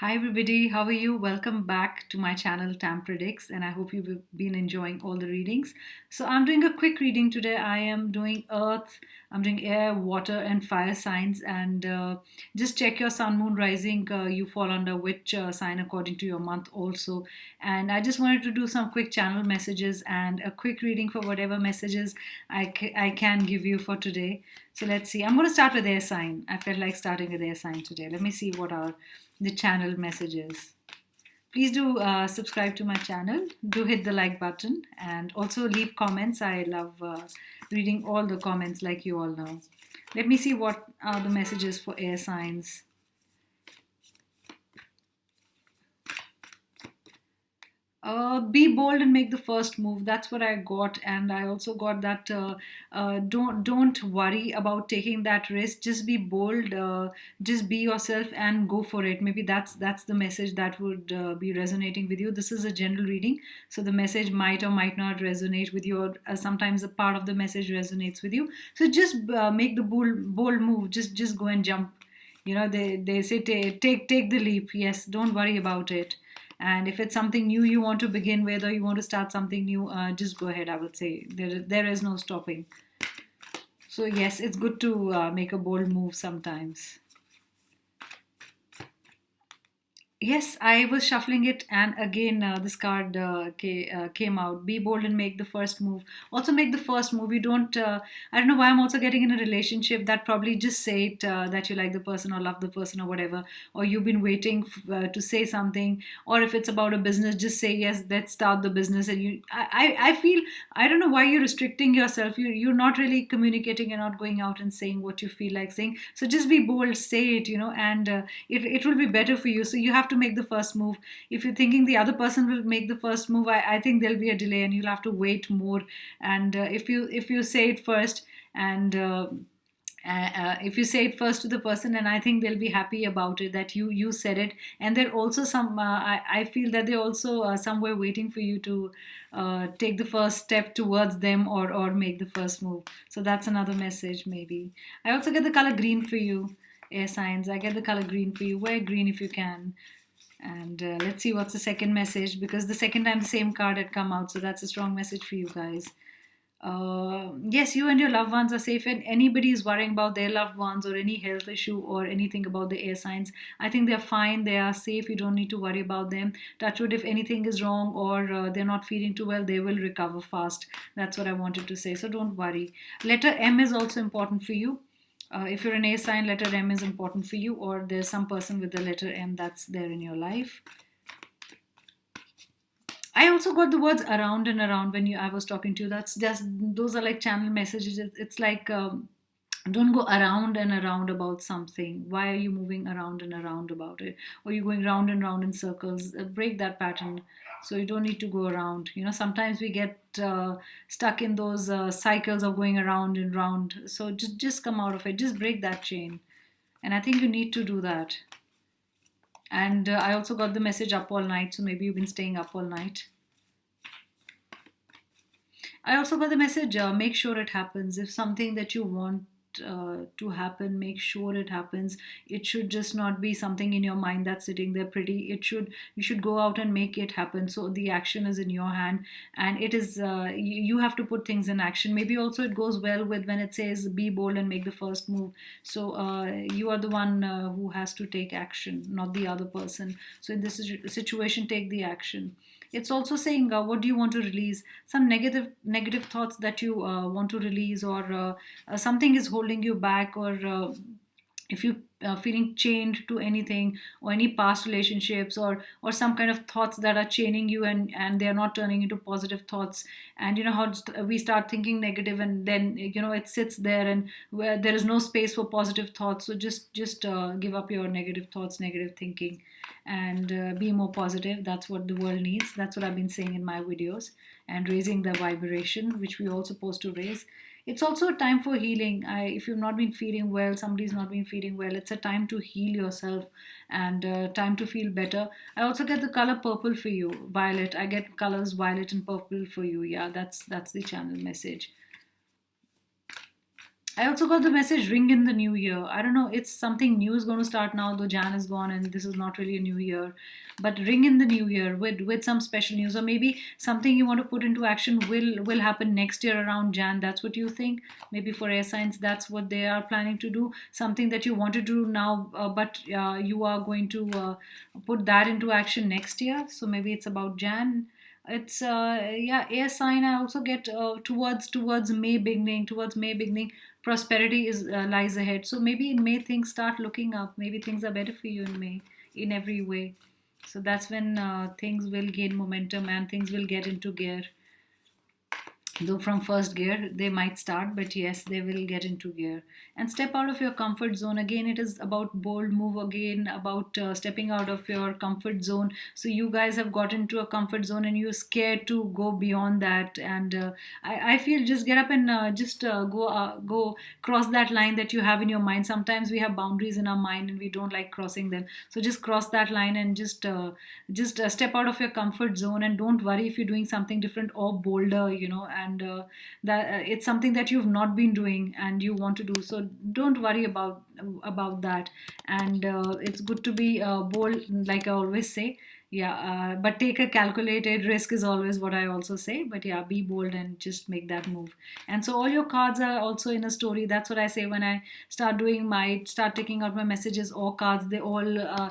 Hi everybody, how are you? Welcome back to my channel Tam Predicts, and I hope you've been enjoying all the readings. So I'm doing a quick reading today. I am doing Earth, I'm doing air, water, and fire signs, and just check your sun, moon, rising. You fall under which sign according to your month also. And I just wanted to do some quick channel messages and a quick reading for whatever messages I can give you for today. So let's see. I'm going to start with air sign. I felt like starting with air sign today. Let me see what are the channel messages. Please do subscribe to my channel. Do hit the like button and also leave comments. I love reading all the comments, like you all know. Let me see what are the messages for air signs. Be bold and make the first move. That's what I got, and I also got that don't worry about taking that risk. Just be bold. Just be yourself and go for it. Maybe that's the message that would be resonating with you. This is a general reading, so the message might or might not resonate with you. Or sometimes a part of the message resonates with you. So just make the bold move. Just go and jump. They say take the leap. Yes, don't worry about it. And if it's something new you want to begin with, or you want to start something new, just go ahead. I would say there is no stopping. So yes, it's good to make a bold move sometimes. Yes, I was shuffling it, and again, this card came out. Be bold and make the first move. Also, make the first move. You don't. I don't know why I'm also getting in a relationship that probably just say it that you like the person or love the person or whatever, or you've been waiting to say something, or if it's about a business, just say yes. Let's start the business. And I feel I don't know why you're restricting yourself. You're not really communicating. You're not going out and saying what you feel like saying. So just be bold, say it. And it will be better for you. So you have to make the first move. If you're thinking the other person will make the first move, I think there'll be a delay and you'll have to wait more. And if you say it first, and if you say it first to the person, and I think they'll be happy about it that you said it. And there also some I feel that they're also somewhere waiting for you to take the first step towards them, or make the first move. So that's another message. Maybe I also get the color green for you, air signs. I get the color green for you. Wear green if you can. And let's see what's the second message, because the second time the same card had come out. So that's a strong message for you guys. Yes, you and your loved ones are safe, and anybody is worrying about their loved ones or any health issue or anything about the air signs, I think they're fine. They are safe. You don't need to worry about them. Touch wood, if anything is wrong, or they're not feeling too well, they will recover fast. That's what I wanted to say. So don't worry. Letter M is also important for you. If you're an A sign, letter M is important for you, or there's some person with the letter M that's there in your life. I also got the words around and around when I was talking to you. That's just, those are like channel messages. It's like don't go around and around about something. Why are you moving around and around about it? Or you're going round and round in circles. Break that pattern. So you don't need to go around. Sometimes we get stuck in those cycles of going around and round. So just come out of it. Just break that chain. And I think you need to do that. And I also got the message up all night. So maybe you've been staying up all night. I also got the message, make sure it happens. If something that you want to happen, make sure it happens. It should just not be something in your mind that's sitting there pretty. You should go out and make it happen. So the action is in your hand, and it is, you have to put things in action. Maybe also it goes well with when it says be bold and make the first move. So you are the one who has to take action, not the other person. So in this situation, take the action. It's also saying, what do you want to release? Some negative thoughts that you want to release, or something is holding you back, or if you feeling chained to anything, or any past relationships, or some kind of thoughts that are chaining you, and they are not turning into positive thoughts. And how we start thinking negative, and then it sits there, and where there is no space for positive thoughts. So just give up your negative thoughts, negative thinking, and be more positive. That's what the world needs. That's what I've been saying in my videos, and raising the vibration, which we all supposed to raise. It's also a time for healing. If you've not been feeling well, somebody's not been feeling well, it's a time to heal yourself, and time to feel better. I also get the color purple for you, violet. I get colors violet and purple for you. Yeah, that's the channel message. I also got the message ring in the new year. I don't know, it's something new is going to start now, though Jan is gone and this is not really a new year. But ring in the new year with some special news, or maybe something you want to put into action will happen next year around Jan. That's what you think. Maybe for air signs, that's what they are planning to do. Something that you want to do now, but you are going to put that into action next year. So maybe it's about Jan. It's yeah, air sign. I also get towards May beginning, prosperity is lies ahead. So maybe in May things start looking up. Maybe things are better for you in May in every way. So that's when things will gain momentum and things will get into gear. Though from first gear they might start, but yes, they will get into gear and step out of your comfort zone. Again, it is about bold move, again about stepping out of your comfort zone. So you guys have got into a comfort zone and you're scared to go beyond that. And I feel just get up and just go cross that line that you have in your mind. Sometimes we have boundaries in our mind and we don't like crossing them, so just cross that line and just step out of your comfort zone, and don't worry if you're doing something different or bolder, and that it's something that you've not been doing and you want to do. So don't worry about that. And it's good to be bold, like I always say. Yeah, but take a calculated risk is always what I also say. But yeah, be bold and just make that move. And so all your cards are also in a story. That's what I say when I start taking out my messages or cards. They all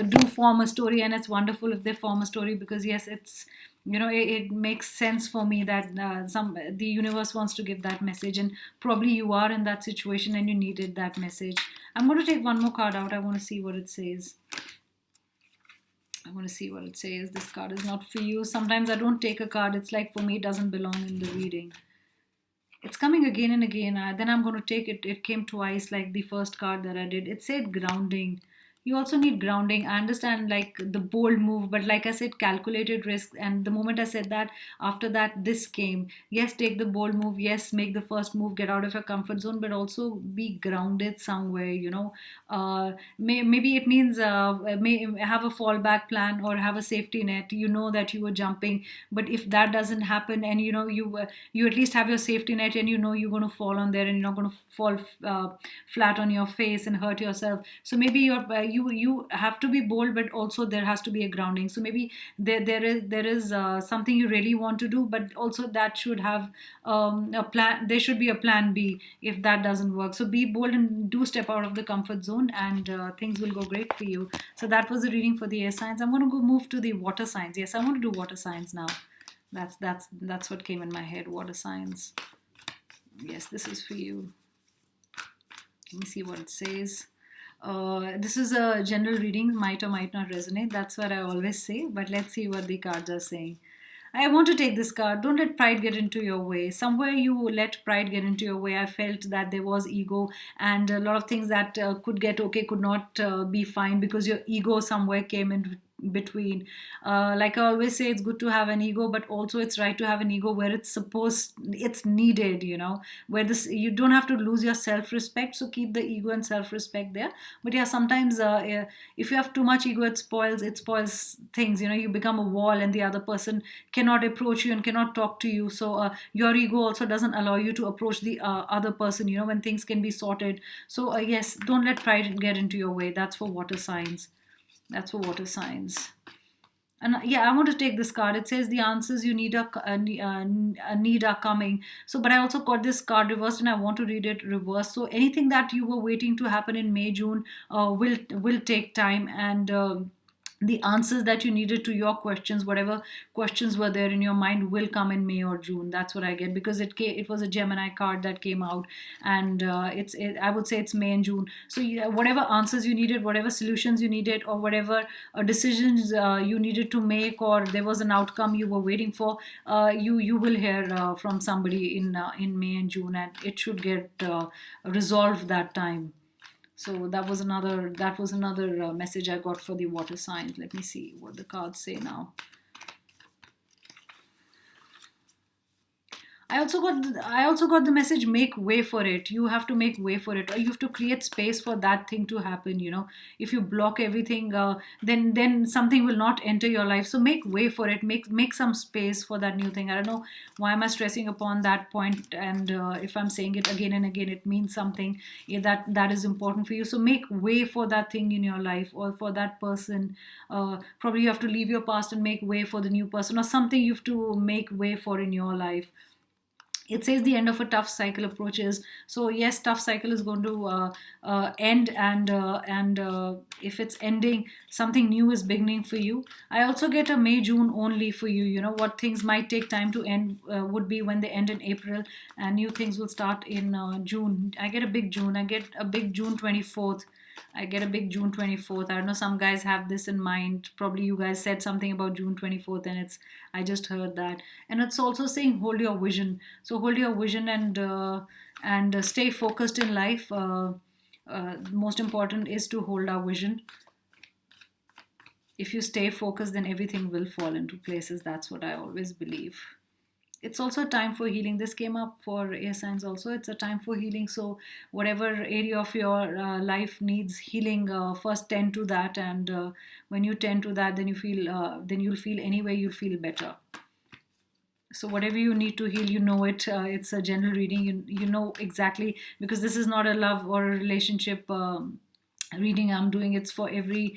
do form a story, and it's wonderful if they form a story, because yes, it's, it makes sense for me that some the universe wants to give that message, and probably you are in that situation and you needed that message. I'm going to take one more card out. I want to see what it says. I want to see what it says. This card is not for you. Sometimes I don't take a card. It's like for me, it doesn't belong in the reading. It's coming again and again. Then I'm going to take it. It came twice, like the first card that I did. It said grounding. You also need grounding. I understand like the bold move, but like I said, calculated risk. And the moment I said that, after that, this came. Yes, take the bold move. Yes, make the first move. Get out of your comfort zone, but also be grounded somewhere. Maybe it means may have a fallback plan or have a safety net. You know that you were jumping, but if that doesn't happen, and you at least have your safety net, and you're going to fall on there and you're not going to fall flat on your face and hurt yourself. So maybe you have to be bold, but also there has to be a grounding. So maybe there is something you really want to do, but also that should have a plan. There should be a plan B if that doesn't work. So be bold and do step out of the comfort zone, and things will go great for you. So that was the reading for the air signs. I'm going to go move to the water signs. Yes, I want to do water signs now. That's what came in my head. Water signs. Yes, this is for you. Let me see what it says. This is a general reading, might or might not resonate. That's what I always say. But let's see what the cards are saying. I want to take this card. Don't let pride get into your way. Somewhere you let pride get into your way. I felt that there was ego, and a lot of things that could get okay could not be fine because your ego somewhere came in between. Like I always say, it's good to have an ego, but also it's right to have an ego where it's needed, where this, you don't have to lose your self-respect. So keep the ego and self-respect there. But yeah, sometimes if you have too much ego, it spoils things. You become a wall, and the other person cannot approach you and cannot talk to you. So your ego also doesn't allow you to approach the other person, when things can be sorted. So yes, don't let pride get into your way. That's for water signs. That's for water signs. And yeah, I want to take this card. It says the answers you need are coming. So, but I also got this card reversed, and I want to read it reversed. So, anything that you were waiting to happen in May, June, will take time, and the answers that you needed to your questions, whatever questions were there in your mind, will come in May or June. That's what I get, because it was a Gemini card that came out, and I would say it's May and June. So yeah, whatever answers you needed, whatever solutions you needed, or whatever decisions you needed to make, or there was an outcome you were waiting for, you will hear from somebody in May and June, and it should get resolved that time. So that was another message I got for the water signs. Let me see what the cards say now. I also got the message, make way for it. You have to make way for it, or you have to create space for that thing to happen. If you block everything, then something will not enter your life. So make way for it. Make some space for that new thing. I don't know why am I stressing upon that point, and if I'm saying it again and again, it means something, that is important for you. So make way for that thing in your life, or for that person. Probably you have to leave your past and make way for the new person, or something you have to make way for in your life. It says the end of a tough cycle approaches. So yes, tough cycle is going to end, and if it's ending, something new is beginning for you. I also get a May June only for you. What things might take time to end would be when they end in April, and new things will start in June. I get a big June. I get a big June 24th. I get a big June 24th. I don't know, some guys have this in mind. Probably you guys said something about June 24th, and I just heard that. And it's also saying hold your vision. So hold your vision, and stay focused in life. Most important is to hold our vision. If you stay focused, then everything will fall into places. That's what I always believe. It's also a time for healing. This came up for air signs also. It's a time for healing. So whatever area of your life needs healing, first tend to that. And when you tend to that, then you'll feel, anyway, you'll feel better. So whatever you need to heal, it. It's a general reading. You know exactly, because this is not a love or a relationship reading I'm doing. It's for every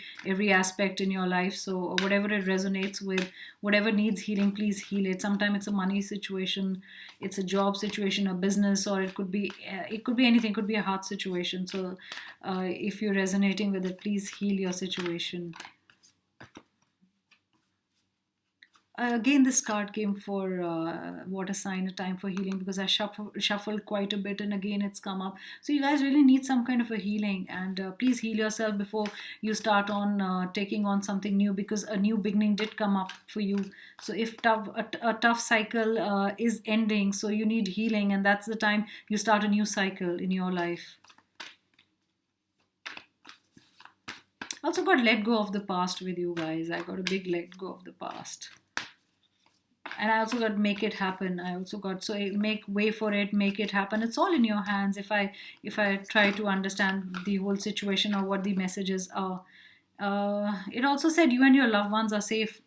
aspect in your life. So whatever it resonates with, whatever needs healing, please heal it. Sometimes it's a money situation, it's a job situation, a business, or it could be anything. It could be a heart situation. So if you're resonating with it, please heal your situation. Again, this card came for water sign, a time for healing, because I shuffled quite a bit, and again it's come up. So you guys really need some kind of a healing, and please heal yourself before you start on taking on something new, because a new beginning did come up for you. So if a tough cycle is ending, so you need healing, and that's the time you start a new cycle in your life. Also got let go of the past with you guys. I got a big let go of the past. And I also got make it happen. I also got, so make way for it, make it happen. It's all in your hands. If I try to understand the whole situation or what the messages are. It also said you and your loved ones are safe.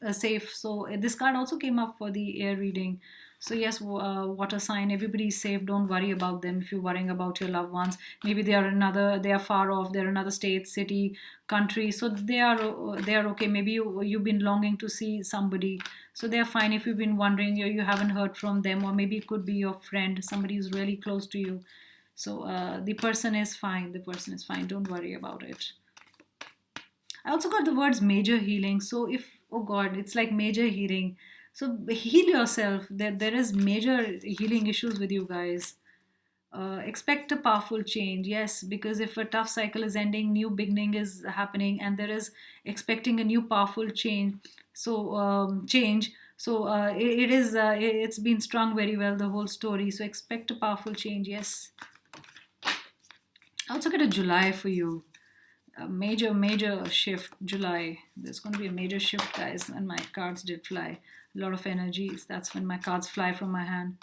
So this card also came up for the air reading. So yes, water sign, everybody is safe. Don't worry about them. If you're worrying about your loved ones, maybe they are far off. They're another state, city, country. So they are okay. Maybe you've been longing to see somebody, so they're fine. If you've been wondering, you haven't heard from them, or maybe it could be your friend, somebody who's really close to you. So the person is fine. The person is fine. Don't worry about it. I also got the words major healing. So if, oh God, it's like major healing. So heal yourself. There is major healing issues with you guys. Expect a powerful change, yes, because if a tough cycle is ending, new beginning is happening, and there is expecting a new powerful change. So change. So it's been strung very well, the whole story. So expect a powerful change, yes. I also get a July for you, a major shift. July, there's going to be a major shift, guys, and my cards did fly. A lot of energies. That's when my cards fly from my hand.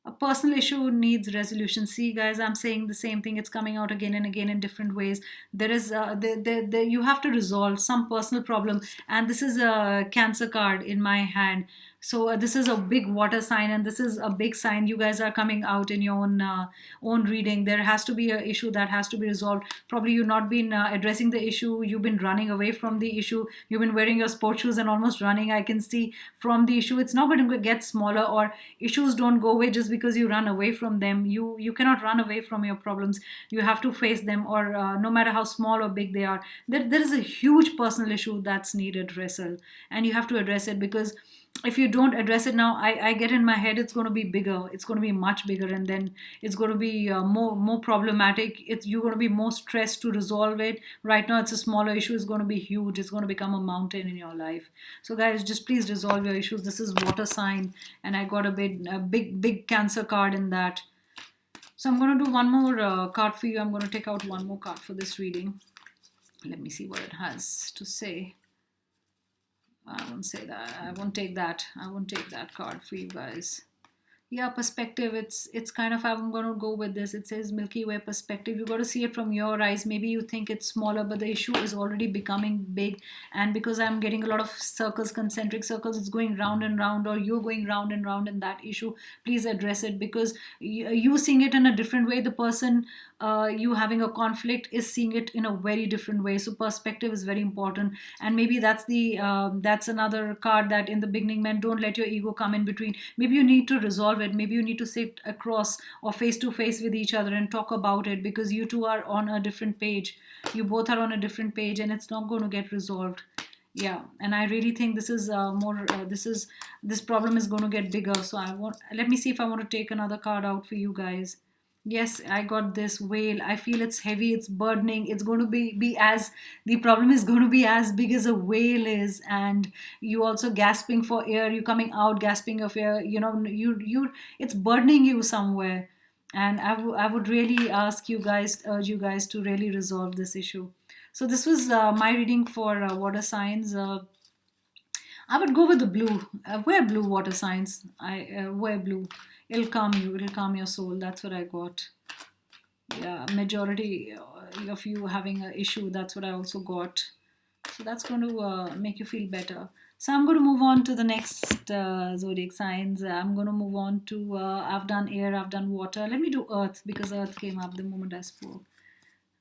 A personal issue needs resolution. See, guys, I'm saying the same thing. It's coming out again and again in different ways. There is you have to resolve some personal problem, and this is a Cancer card in my hand. So this is a big water sign, and this is a big sign. You guys are coming out in your own reading. There has to be an issue that has to be resolved. Probably you've not been addressing the issue. You've been running away from the issue. You've been wearing your sports shoes and almost running. I can see from the issue. It's not going to get smaller, or issues don't go away just because you run away from them. You cannot run away from your problems. You have to face them, or no matter how small or big they are. There is a huge personal issue that's needed wrestle, and you have to address it, because if you don't address it now, I get in my head it's going to be bigger. It's going to be much bigger, and then it's going to be more problematic. You're going to be more stressed to resolve it. Right now it's a smaller issue. It's going to be huge. It's going to become a mountain in your life. So guys, just please resolve your issues. This is water sign, and I got a big Cancer card in that. So I'm going to do one more card for you. I'm going to take out one more card for this reading. Let me see what it has to say. I won't say that. I won't take that. I won't take that card for you guys. Yeah, perspective. It's kind of, I'm going to go with this. It says Milky Way perspective. You got to see it from your eyes. Maybe you think it's smaller, but the issue is already becoming big. And because I'm getting a lot of circles, concentric circles, it's going round and round, or you're going round and round in that issue. Please address it, because you seeing it in a different way. The person you having a conflict is seeing it in a very different way. So perspective is very important. And maybe that's another card that in the beginning meant, don't let your ego come in between. Maybe you need to resolve it. Maybe you need to sit across or face to face with each other and talk about it, because you two are on a different page. You both are on a different page, and it's not going to get resolved. Yeah, and I really think this is more this problem is going to get bigger. So I want, let me see if I want to take another card out for you guys. Yes, I got this whale. I feel it's heavy, it's burdening. It's going to be as, the problem is going to be as big as a whale is. And you also gasping for air, you coming out gasping of air, it's burdening you somewhere. And I would really ask you guys, urge you guys to really resolve this issue. So this was my reading for water signs. I would go with the blue. Wear blue, water signs. I wear blue. It'll calm you. It'll calm your soul. That's what I got. Yeah, majority of you having an issue. That's what I also got. So that's going to make you feel better. So I'm going to move on to the next zodiac signs. I'm going to move on to, I've done air, I've done water. Let me do earth, because earth came up the moment I spoke.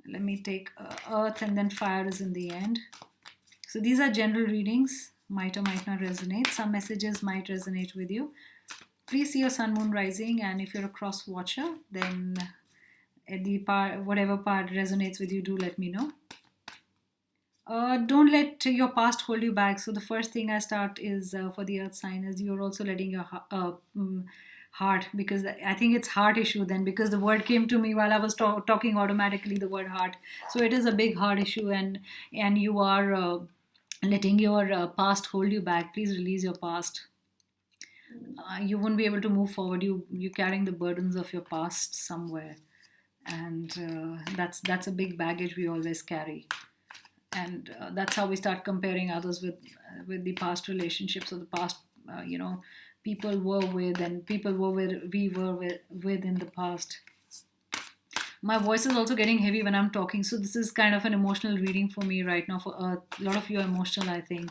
Let me take earth, and then fire is in the end. So these are general readings. Might or might not resonate. Some messages might resonate with you. Please see your sun, moon, rising, and if you're a cross watcher, then whatever part resonates with you, do let me know. Don't let your past hold you back. So the first thing I start is for the earth sign is, you're also letting your heart, because I think it's heart issue then, because the word came to me while I was talking automatically, the word heart. So it is a big heart issue, and you are letting your past hold you back. Please release your past. You won't be able to move forward. You're carrying the burdens of your past somewhere, and that's a big baggage we always carry. And that's how we start comparing others with the past relationships, or the past people were with, and people were with, we were with in the past. My voice is also getting heavy when I'm talking, so this is kind of an emotional reading for me right now. For earth, a lot of you are emotional, I think.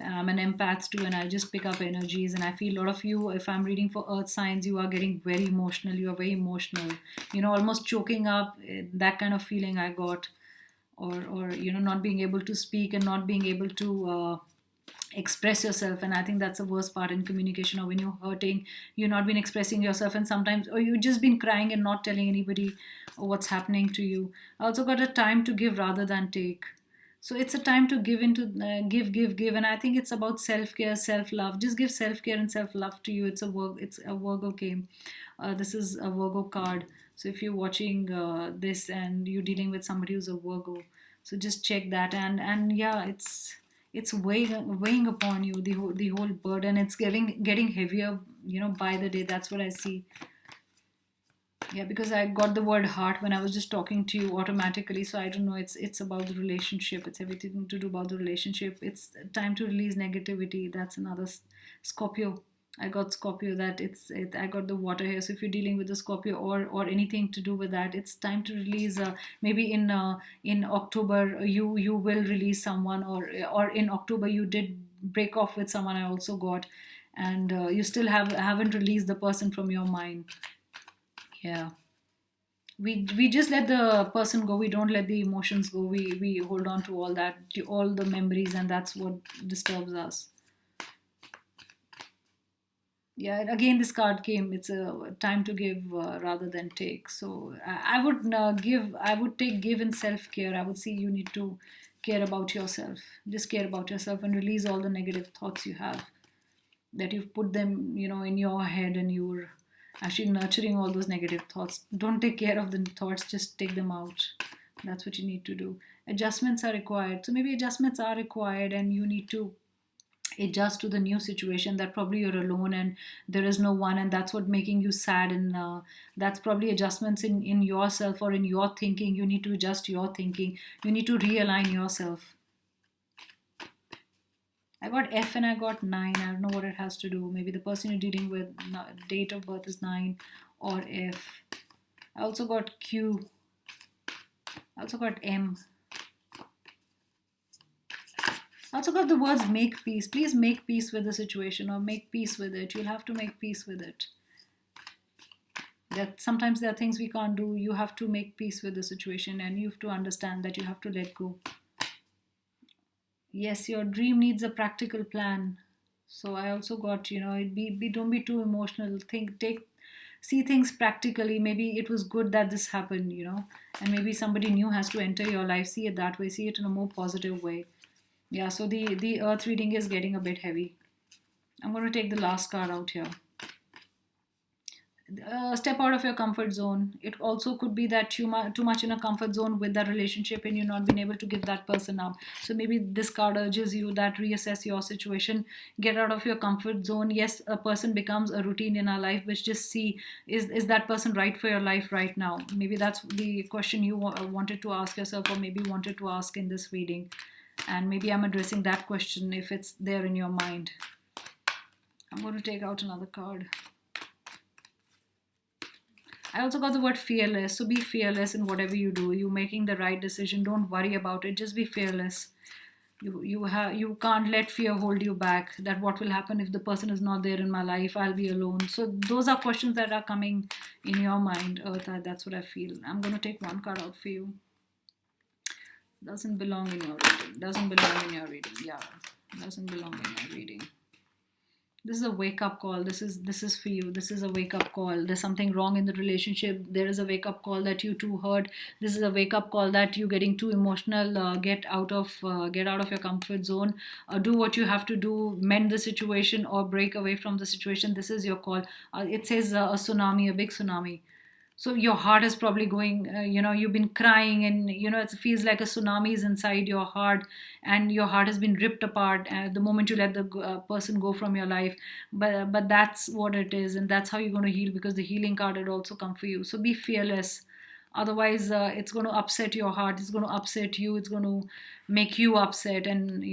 I'm an empath too, and I just pick up energies, and I feel a lot of you, if I'm reading for earth signs, you are getting very emotional. You are very emotional, almost choking up, that kind of feeling I got. Or not being able to speak, and not being able to express yourself. And I think that's the worst part in communication, or when you're hurting, you're not been expressing yourself, and sometimes, or you've just been crying and not telling anybody what's happening to you. I also got a time to give rather than take. So it's a time to give into give, and I think it's about self-care, self-love. Just give self-care and self-love to you. It's a Virgo game. This is a Virgo card. So if you're watching this and you're dealing with somebody who's a Virgo, so just check that. And yeah, it's weighing upon you, the whole burden. It's getting heavier, by the day. That's what I see. Yeah, because I got the word heart when I was just talking to you automatically. So I don't know. It's about the relationship. It's everything to do about the relationship. It's time to release negativity. That's another Scorpio. I got Scorpio. I got the water here. So if you're dealing with the Scorpio, or anything to do with that, it's time to release. Maybe in October you will release someone, or in October you did break off with someone. I also got, and you still haven't released the person from your mind. Yeah, we just let the person go. We don't let the emotions go. We hold on to all that, to all the memories, and that's what disturbs us. Yeah, and again this card came. It's a time to give rather than take. So I would give in self-care. I would say you need to care about yourself. Just care about yourself, and release all the negative thoughts you have, that you've put them, in your head, and you're actually nurturing all those negative thoughts. Don't take care of the thoughts, just take them out. That's what you need to do. Adjustments are required. So maybe adjustments are required, and you need to adjust to the new situation, that probably you're alone and there is no one, and that's what making you sad. And that's probably adjustments in yourself, or in your thinking. You need to adjust your thinking. You need to realign yourself. I got F and I got 9. I don't know what it has to do. Maybe the person you're dealing with, date of birth is 9 or F. I also got Q. I also got M. I also got the words make peace. Please make peace with the situation or make peace with it. You'll have to make peace with it. That sometimes there are things we can't do. You have to make peace with the situation and you have to understand that you have to let go. Yes, your dream needs a practical plan. So I also got, don't be too emotional. See things practically. Maybe it was good that this happened, and maybe somebody new has to enter your life. See it that way. See it in a more positive way. Yeah, so the earth reading is getting a bit heavy. I'm going to take the last card out here. Step out of your comfort zone. It also could be that you too much in a comfort zone with that relationship and you're not being able to give that person up. So maybe this card urges you that reassess your situation, get out of your comfort zone. Yes, a person becomes a routine in our life, but just see, is that person right for your life right now? Maybe that's the question you wanted to ask yourself, or maybe wanted to ask in this reading. And maybe I'm addressing that question if it's there in your mind. I'm going to take out another card. I also got the word fearless. So be fearless in whatever you do. You're making the right decision. Don't worry about it. Just be fearless. You can't let fear hold you back. That what will happen if the person is not there in my life? I'll be alone. So those are questions that are coming in your mind, Earth. That's what I feel. I'm going to take one card out for you. Doesn't belong in your reading. Doesn't belong in your reading. Yeah, doesn't belong in your reading. This is a wake up call. This is for you. This is a wake up call. There's something wrong in the relationship. There is a wake up call that you too hurt. This is a wake up call that you getting too emotional. Get out of your comfort zone. Do what you have to do. Mend the situation or break away from the situation. This is your call. It says a tsunami, a big tsunami. So your heart is probably going, you've been crying and it feels like a tsunami is inside your heart and your heart has been ripped apart the moment you let the person go from your life. But that's what it is, and that's how you're going to heal, because the healing card had also come for you. So be fearless. Otherwise it's going to upset your heart, it's going to upset you, it's going to make you upset and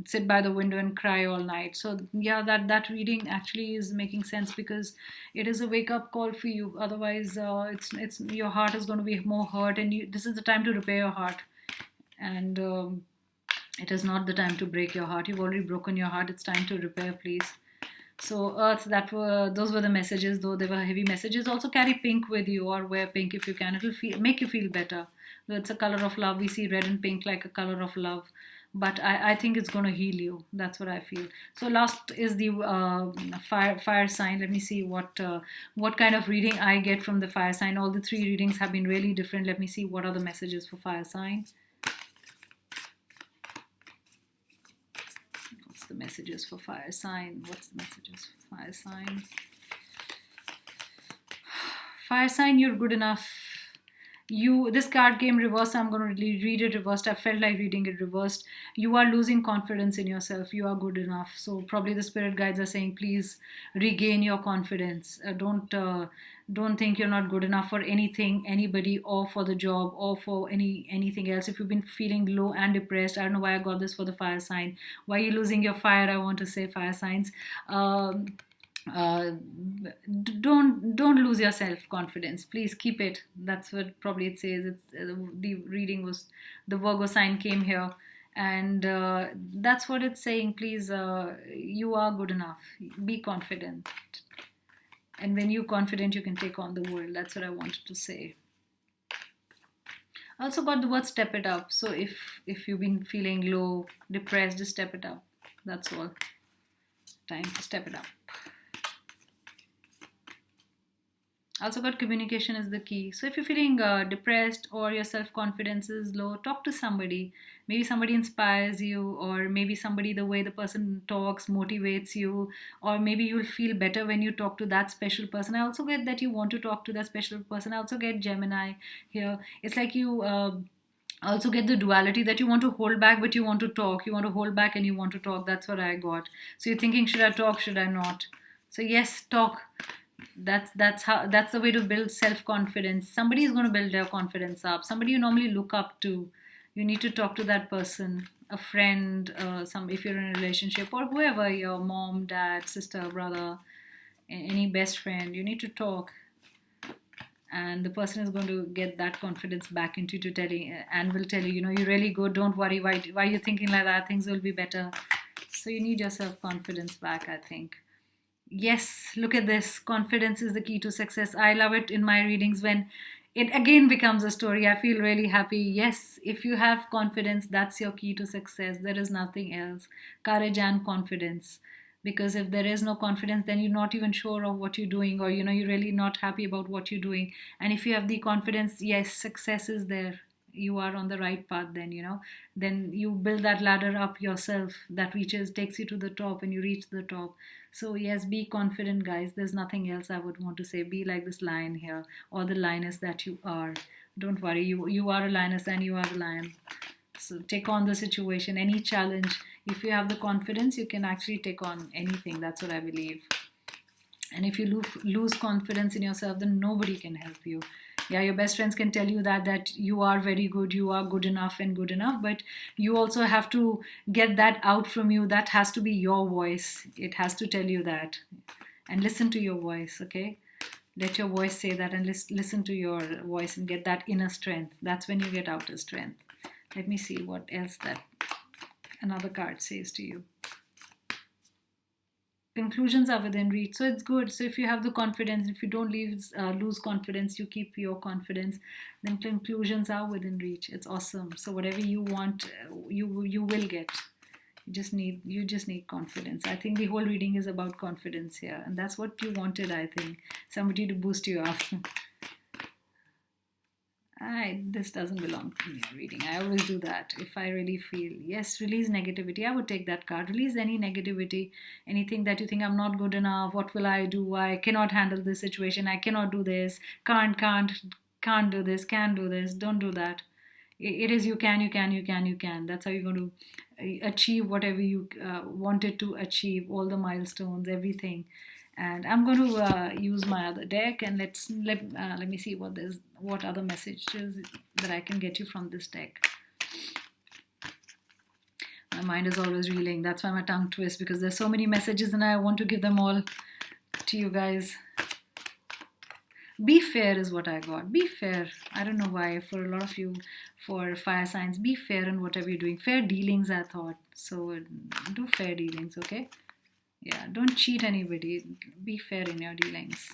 sit by the window and cry all night. So yeah, that reading actually is making sense, because it is a wake up call for you. Otherwise it's your heart is going to be more hurt, and this is the time to repair your heart. And it is not the time to break your heart. You've already broken your heart. It's time to repair, please. So Earth, those were the messages, though they were heavy messages. Also carry pink with you, or wear pink if you can. It'll make you feel better. Though it's a color of love. We see red and pink like a color of love. But I think it's going to heal you. That's what I feel. So last is the fire sign. Let me see what kind of reading I get from the fire sign. All the 3 readings have been really different. Let me see what are the messages for fire sign. The messages for fire sign. What's the messages for fire sign? Fire sign, you're good enough. This card came reversed. I'm going to read it reversed. I felt like reading it reversed. You are losing confidence in yourself. You are good enough. So probably the spirit guides are saying, please regain your confidence. Don't think you're not good enough for anything, anybody, or for the job, or for anything else. If you've been feeling low and depressed, I don't know why I got this for the fire sign. Why are you losing your fire? I want to say fire signs. Don't lose your self-confidence. Please keep it. That's what probably it says. It's the reading was the Virgo sign came here, and that's what it's saying. Please, you are good enough. Be confident, and when you're confident, you can take on the world. That's what I wanted to say. I also got the word step it up. So if you've been feeling low, depressed, just step it up. That's all. Time to step it up. Also got communication is the key. So if you're feeling depressed or your self-confidence is low, talk to somebody. Maybe somebody inspires you, or maybe somebody, the way the person talks motivates you, or maybe you'll feel better when you talk to that special person. I also get that you want to talk to that special person. I also get Gemini here. It's like you also get the duality that you want to hold back, but you want to talk. You want to hold back and you want to talk. That's what I got. So you're thinking, should I talk? Should I not? So yes, talk. That's the way to build self-confidence. Somebody is going to build their confidence up. Somebody you normally look up to. You need to talk to that person. a friend, some if you're in a relationship, or whoever, your mom, dad, sister, brother, any best friend, you need to talk, and the person is going to get that confidence back into you to telling, and will tell you, you're really good, don't worry, why are you thinking like that, things will be better. So you need your self confidence back, I think. Yes, look at this. Confidence is the key to success. I love it in my readings when it again becomes a story. I feel really happy. Yes, if you have confidence, that's your key to success. There is nothing else. Courage and confidence. Because if there is no confidence, then you're not even sure of what you're doing, or you're really not happy about what you're doing. And if you have the confidence, yes, success is there. You are on the right path, then you build that ladder up yourself that takes you to the top, and you reach the top. So yes, be confident, guys. There's nothing else I would want to say. Be like this lion here, or the lioness that you are. Don't worry, you are a lioness and you are a lion. So take on the situation, any challenge. If you have the confidence, you can actually take on anything. That's what I believe. And if you lose confidence in yourself, then nobody can help you. Yeah, your best friends can tell you that you are very good, you are good enough and good enough, but you also have to get that out from you. That has to be your voice. It has to tell you that. And listen to your voice, okay? Let your voice say that, and listen to your voice and get that inner strength. That's when you get outer strength. Let me see what else that another card says to you. Conclusions are within reach, so it's good. So if you have the confidence, if you don't lose confidence, you keep your confidence, then conclusions are within reach. It's awesome. So whatever you want, you will get. You just need confidence. I think the whole reading is about confidence here, and that's what you wanted. I think somebody to boost you up. This doesn't belong to me reading. I always do that. If I really feel, yes, release negativity, I would take that card. Release any negativity, anything that you think I'm not good enough. What will I do? I cannot handle this situation. I cannot do this. Can't do this. Can't do this. Don't do that. It is you can, you can, you can, you can. That's how you're going to achieve whatever you wanted to achieve, all the milestones, everything. And I'm going to use my other deck, and let me see what other messages that I can get you from this deck. My mind is always reeling. That's why my tongue twists, because there's so many messages and I want to give them all to you guys. Be fair is what I got. Be fair. I don't know why. For a lot of you, for fire signs, be fair in whatever you're doing. Fair dealings, I thought. So do fair dealings, okay? Yeah, don't cheat anybody. Be fair in your dealings.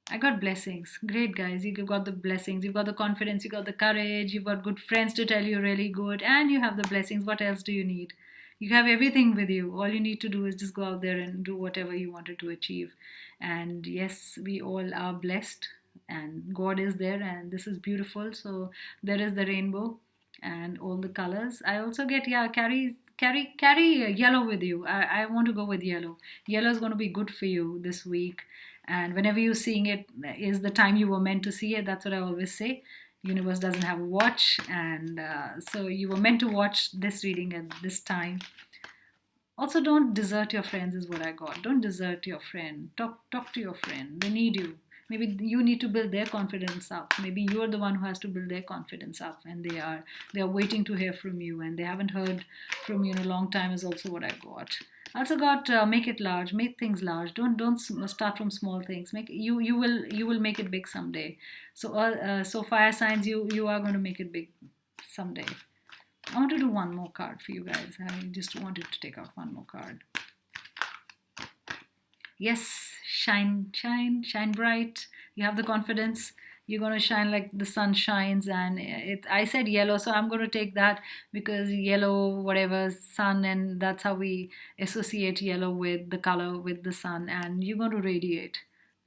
I got blessings. Great, guys. You got the blessings. You've got the confidence. You got the courage. You've got good friends to tell you really good. And you have the blessings. What else do you need? You have everything with you. All you need to do is just go out there and do whatever you wanted to achieve. And yes, we all are blessed. And God is there. And this is beautiful. So there is the rainbow and all the colors. I also get, yeah, carry yellow with you. I want to go with yellow. Yellow is going to be good for you this week, and whenever you're seeing it is the time you were meant to see it. That's what I always say. Universe doesn't have a watch, and so you were meant to watch this reading at this time. Also, don't desert your friends is what I got. Don't desert your friend. Talk to your friend. They need you. Maybe you need to build their confidence up. Maybe you're the one who has to build their confidence up, and they are waiting to hear from you, and they haven't heard from you in a long time is also what I got. I also got make it large, make things large. Don't start from small things. You will make it big someday. So fire signs, you are going to make it big someday. I want to do one more card for you guys. I just wanted to take out one more card. Yes, shine, shine, shine bright. You have the confidence. You're going to shine like the sun shines. And I said yellow, so I'm going to take that, because yellow, whatever, sun, and that's how we associate yellow with the color, with the sun. And you're going to radiate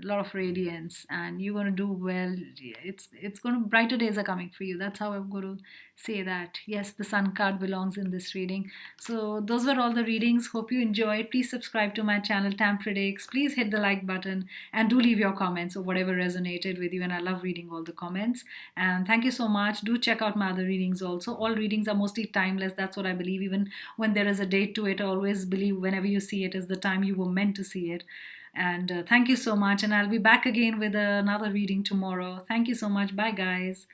a lot of radiance, and you're going to do well. It's going to, brighter days are coming for you. That's how I'm going to say that. Yes, the sun card belongs in this reading. So those were all the readings. Hope you enjoyed. Please subscribe to my channel, Tam Predicts. Please hit the like button, and do leave your comments or whatever resonated with you, and I love reading all the comments. And thank you so much. Do check out my other readings also. All readings are mostly timeless. That's what I believe. Even when there is a date to it, I always believe whenever you see it is the time you were meant to see it. And thank you so much. And I'll be back again with another reading tomorrow. Thank you so much. Bye, guys.